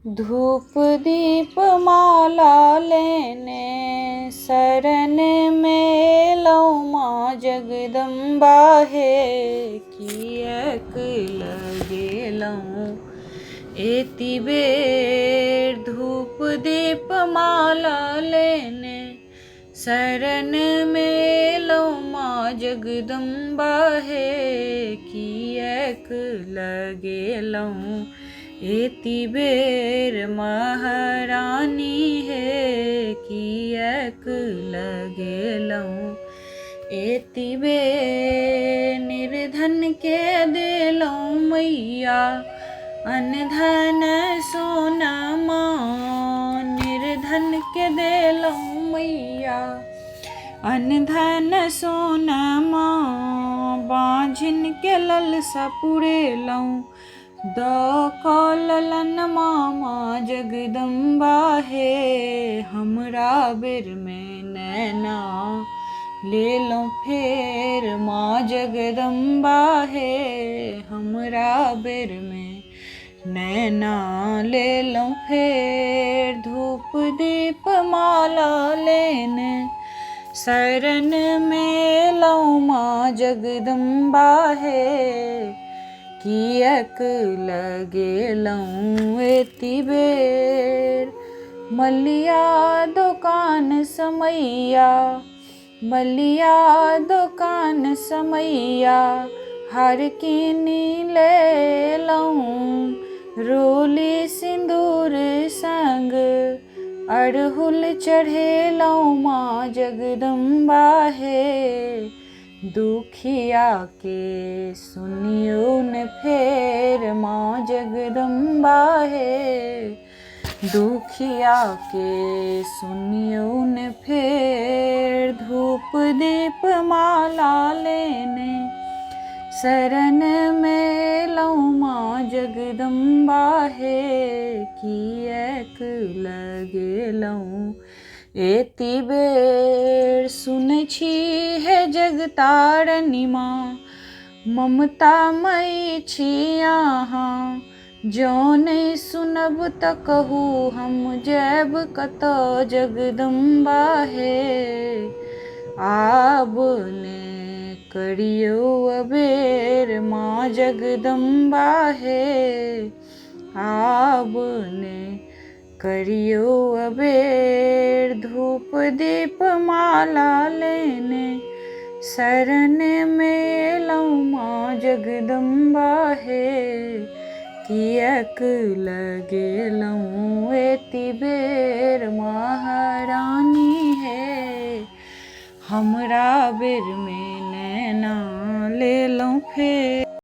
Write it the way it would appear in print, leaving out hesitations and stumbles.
धूप दीप माला लेने शरण में लौं माँ जगदम्बा हे किएक लगे लौं एति बेर। धूप दीप माला लेने शरण में लौं माँ जगदम्बा हे किएक लगे लौं एति बेर। महारानी हे किएक लगे लौं एति बेर। निर्धन के देलौं मैया अनधन सोनमा निर्धन के देलौं मैया अनधन सोनमा। बाँझिन के ललसा पुरेलौं ललन माँ जगदम्बा हे हमरा बेर में नैना लेलौं फेर। माँ जगदम्बा हे हमरा बेर में नैना लेलौं फेर। धूप दीप माला लेने शरण में लौं माँ जगदम्बा हे किएक लगे लौं एति बेर। मलिया दोकान समैया मलिया दोकान समैया हार किनी लेलौं। रोली सिंदूर संग अड़हुल चढ़ेलौं माँ जगदम्बा हे दुखिया के सुनियो न फेर। माँ जगदम्बा हे दुखिया के सुनियो न फेर। धूप दीप माला लेने शरण में लौं माँ जगदम्बा हे किएक लगे लौं एति बेर। सुनै छी हे जगतारनी माँ ममता मयी छी अहाँ जौं नहि सुनब तऽ कहू हम जायब कतऽ जगदम्बा हे। आब ने करियौ अबेर माँ जगदम्बा हे आब ने करियौ अबेर। धूप दीप माला लेने शरण में लौं माँ जगदम्बा हे किएक लगे लौं एति बेर। महारानी हे हमरा बेर में नैना लेलौं फेर।